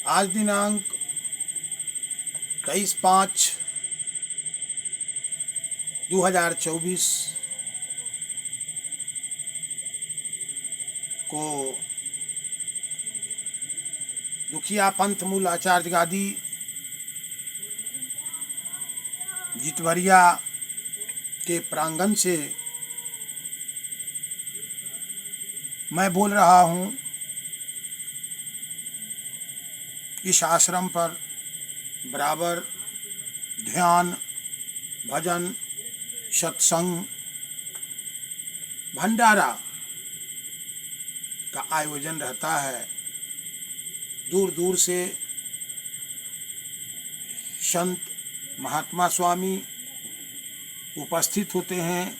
आज दिनांक 23/5/2024 को दुखिया पंथ मूल आचार्य गादी जितवरिया के प्रांगण से मैं बोल रहा हूँ। इस आश्रम पर बराबर ध्यान, भजन, सत्संग, भंडारा का आयोजन रहता है। दूर दूर से संत महात्मा स्वामी उपस्थित होते हैं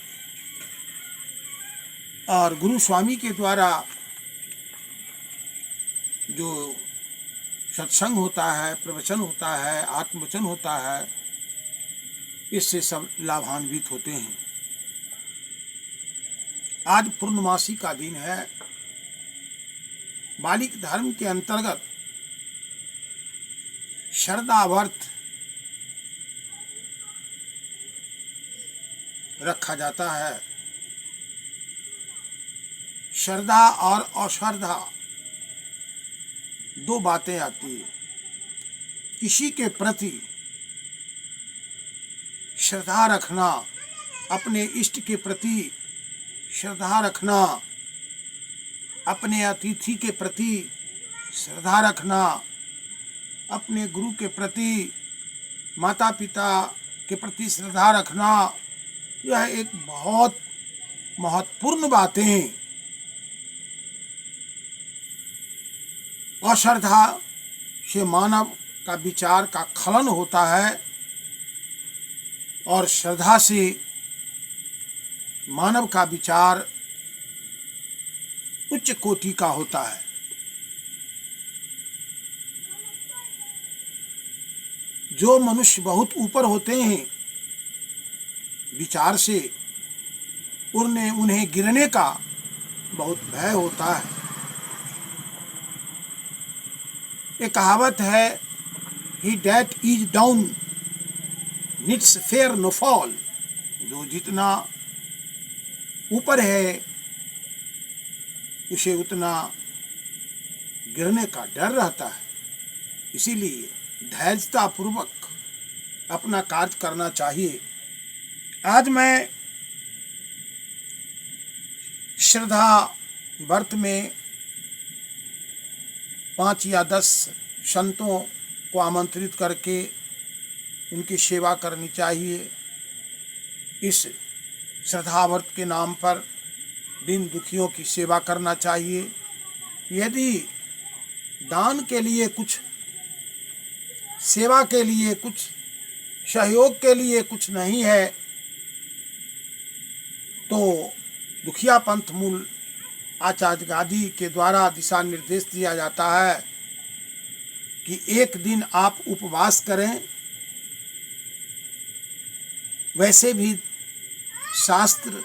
और गुरु स्वामी के द्वारा जो सत्संग होता है, प्रवचन होता है, आत्मवचन होता है, इससे सब लाभान्वित होते हैं। आज पूर्णमासी का दिन है। बालिक धर्म के अंतर्गत श्रद्धा व्रत रखा जाता है। श्रद्धा और अश्रद्धा दो बातें आती है। किसी के प्रति श्रद्धा रखना, अपने इष्ट के प्रति श्रद्धा रखना, अपने अतिथि के प्रति श्रद्धा रखना, अपने गुरु के प्रति, माता पिता के प्रति श्रद्धा रखना, यह एक बहुत महत्वपूर्ण बात है। अश्रद्धा से मानव का विचार का खलन होता है और श्रद्धा से मानव का विचार उच्च कोटि का होता है। जो मनुष्य बहुत ऊपर होते हैं विचार से, उन्हें गिरने का बहुत भय होता है। एक कहावत है, he that is down needs fear no fall. जो जितना ऊपर है उसे उतना गिरने का डर रहता है। इसीलिए धैर्यता पूर्वक अपना कार्य करना चाहिए। आज मैं श्रद्धा व्रत में 5 या 10 संतों को आमंत्रित करके उनकी सेवा करनी चाहिए। इस श्रद्धा व्रत के नाम पर दीन दुखियों की सेवा करना चाहिए। यदि दान के लिए कुछ, सेवा के लिए कुछ, सहयोग के लिए कुछ नहीं है तो दुखिया पंथ मूल आचार्य गादी के द्वारा दिशा निर्देश दिया जाता है कि एक दिन आप उपवास करें। वैसे भी शास्त्र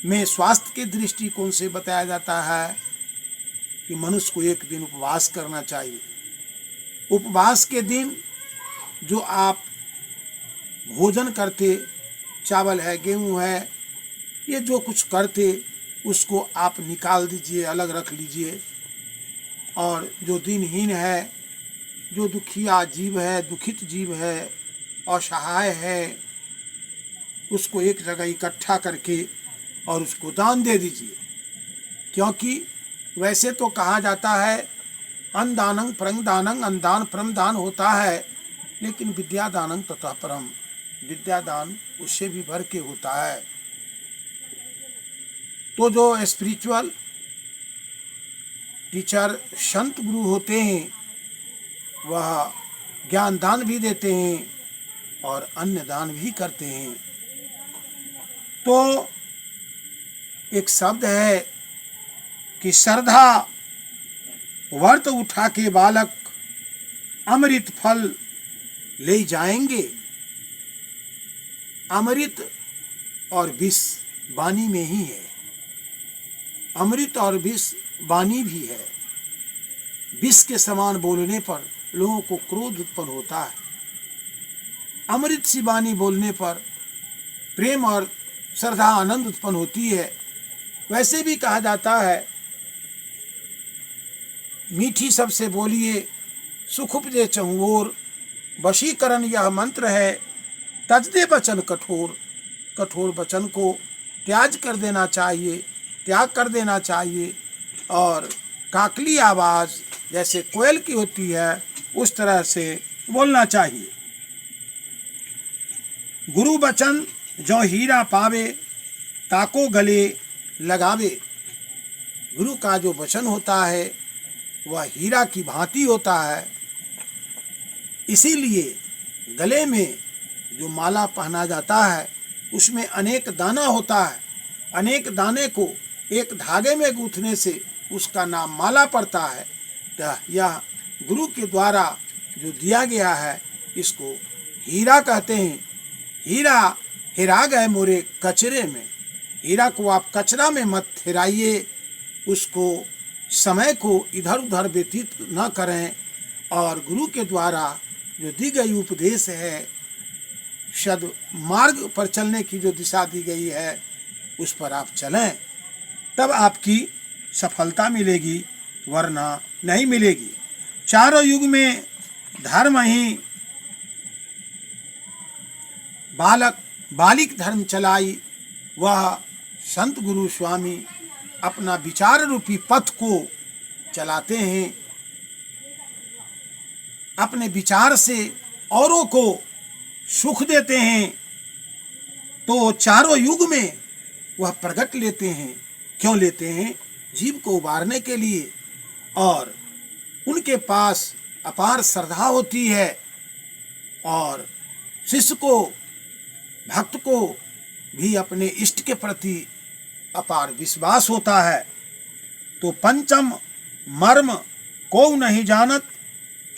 में स्वास्थ्य के दृष्टिकोण से बताया जाता है कि मनुष्य को एक दिन उपवास करना चाहिए। उपवास के दिन जो आप भोजन करते, चावल है, गेहूं है, ये जो कुछ करते उसको आप निकाल दीजिए, अलग रख लीजिए। और जो दिनहीन है, जो दुखिया जीव है, दुखित जीव है, असहाय है, उसको एक जगह इकट्ठा करके और उसको दान दे दीजिए। क्योंकि वैसे तो कहा जाता है अन्नदानं परं दानं, अन्नदान परम दान होता है, लेकिन विद्यादानं तथा परम, विद्यादान उससे भी बढ़ के होता है। तो जो स्पिरिचुअल टीचर, संत गुरु होते हैं, वह ज्ञान दान भी देते हैं और अन्न दान भी करते हैं। तो एक शब्द है कि श्रद्धा व्रत उठा के बालक अमृत फल ले जाएंगे। अमृत और विष वाणी में ही है। अमृत और विष वाणी भी है। विष के समान बोलने पर लोगों को क्रोध उत्पन्न होता है, अमृत सी वाणी बोलने पर प्रेम और श्रद्धा आनंद उत्पन्न होती है। वैसे भी कहा जाता है, मीठी सबसे बोलिए सुख उपजे चहुओर, वशीकरण यह मंत्र है तज दे वचन कठोर। कठोर वचन को त्याग कर देना चाहिए और काकली आवाज़ जैसे कोयल की होती है उस तरह से बोलना चाहिए। गुरु वचन जो हीरा पावे ताको गले लगावे। गुरु का जो वचन होता है वह हीरा की भांति होता है, इसीलिए गले में जो माला पहना जाता है उसमें अनेक दाना होता है। अनेक दाने को एक धागे में गूंथने से उसका नाम माला पड़ता है। यह गुरु के द्वारा जो दिया गया है इसको हीरा कहते हैं। हीरा हेरा गए मोरे कचरे में। हीरा को आप कचरा में मत हेराइए, उसको समय को इधर उधर व्यतीत न करें और गुरु के द्वारा जो दी गई उपदेश है, सद मार्ग पर चलने की जो दिशा दी गई है उस पर आप चलें, तब आपकी सफलता मिलेगी, वरना नहीं मिलेगी। चारों युग में धर्म ही बालिक धर्म चलाई। वह संत गुरु स्वामी अपना विचार रूपी पथ को चलाते हैं, अपने विचार से औरों को सुख देते हैं। तो चारों युग में वह प्रकट लेते हैं। क्यों लेते हैं? जीव को उबारने के लिए। और उनके पास अपार श्रद्धा होती है और शिष्य को, भक्त को भी अपने इष्ट के प्रति अपार विश्वास होता है। तो पंचम मर्म को नहीं जानत,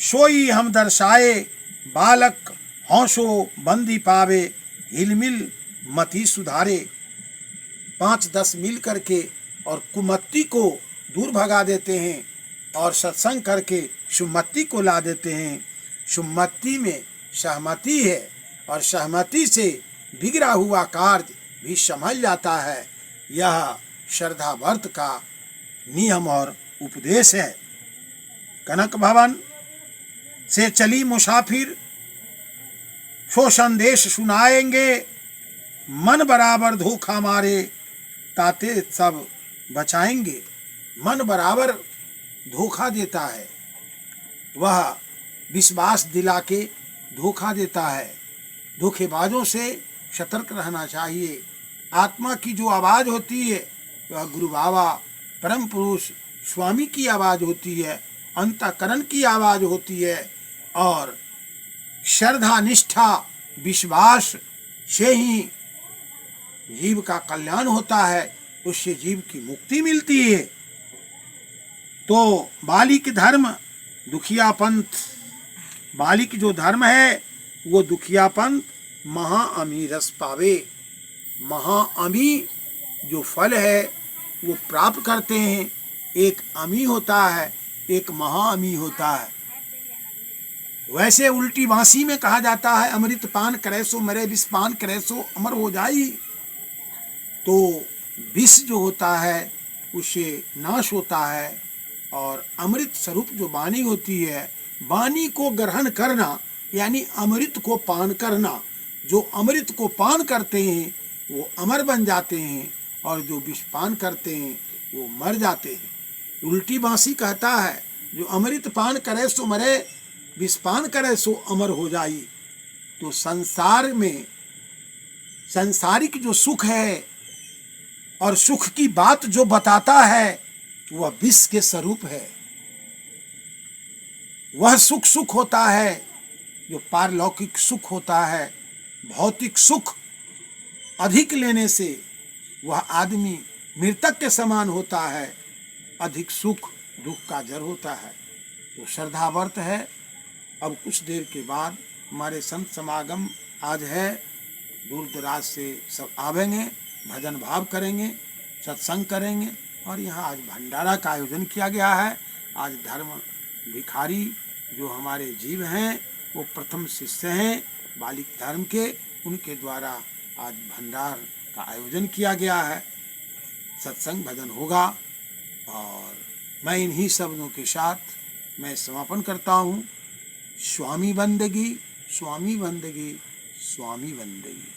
सोई हम दर्शाए बालक हौसो बंदी पावे, हिलमिल मति सुधारे। 5-10 मिल करके और कुमत्ती को दूर भगा देते हैं और सत्संग करके सुमति को ला देते हैं। सुमति में सहमति है और सहमति से बिगड़ा हुआ कार्य भी संभल जाता है। यह श्रद्धा व्रत का नियम और उपदेश है। कनक भवन से चली मुसाफिर सो संदेश सुनाएंगे, मन बराबर धोखा मारे ताते सब बचाएंगे। मन बराबर धोखा देता है, वह विश्वास दिला के धोखा देता है। धोखेबाजों से सतर्क रहना चाहिए। आत्मा की जो आवाज़ होती है वह गुरु बाबा परम पुरुष स्वामी की आवाज़ होती है, अंतःकरण की आवाज़ होती है और श्रद्धा निष्ठा विश्वास से ही जीव का कल्याण होता है, उससे जीव की मुक्ति मिलती है। तो बालिक धर्म दुखिया पंथ, बालिक जो धर्म है वो दुखिया पंथ महाअमी रस पावे। महाअमी जो फल है वो प्राप्त करते हैं। एक अमी होता है, एक महाअमी होता है। वैसे उल्टी बांसी में कहा जाता है, अमृत पान करे सो मरे, विष पान करे सो अमर हो जाई। तो विष जो होता है उससे नाश होता है और अमृत स्वरूप जो वाणी होती है, वाणी को ग्रहण करना यानी अमृत को पान करना। जो अमृत को पान करते हैं वो अमर बन जाते हैं और जो विष पान करते हैं वो मर जाते हैं। उल्टी बांसी कहता है, जो अमृत पान करे सो मरे, विष पान करे सो अमर हो जाई। तो संसार में सांसारिक जो सुख है और सुख की बात जो बताता है वह विष के स्वरूप है। वह सुख होता है जो पारलौकिक सुख होता है। भौतिक सुख अधिक लेने से वह आदमी मृतक के समान होता है। अधिक सुख दुख का जड़ होता है। तो श्रद्धा व्रत है। अब कुछ देर के बाद हमारे संत समागम आज है, दूर दराज से सब आवेंगे, भजन भाव करेंगे, सत्संग करेंगे और यहाँ आज भंडारा का आयोजन किया गया है। आज धर्म भिखारी जो हमारे जीव हैं वो प्रथम शिष्य हैं बालिक धर्म के, उनके द्वारा आज भंडार का आयोजन किया गया है। सत्संग भजन होगा और मैं इन्हीं शब्दों के साथ मैं समापन करता हूँ। स्वामी बंदगी, स्वामी बंदगी, स्वामी बंदगी।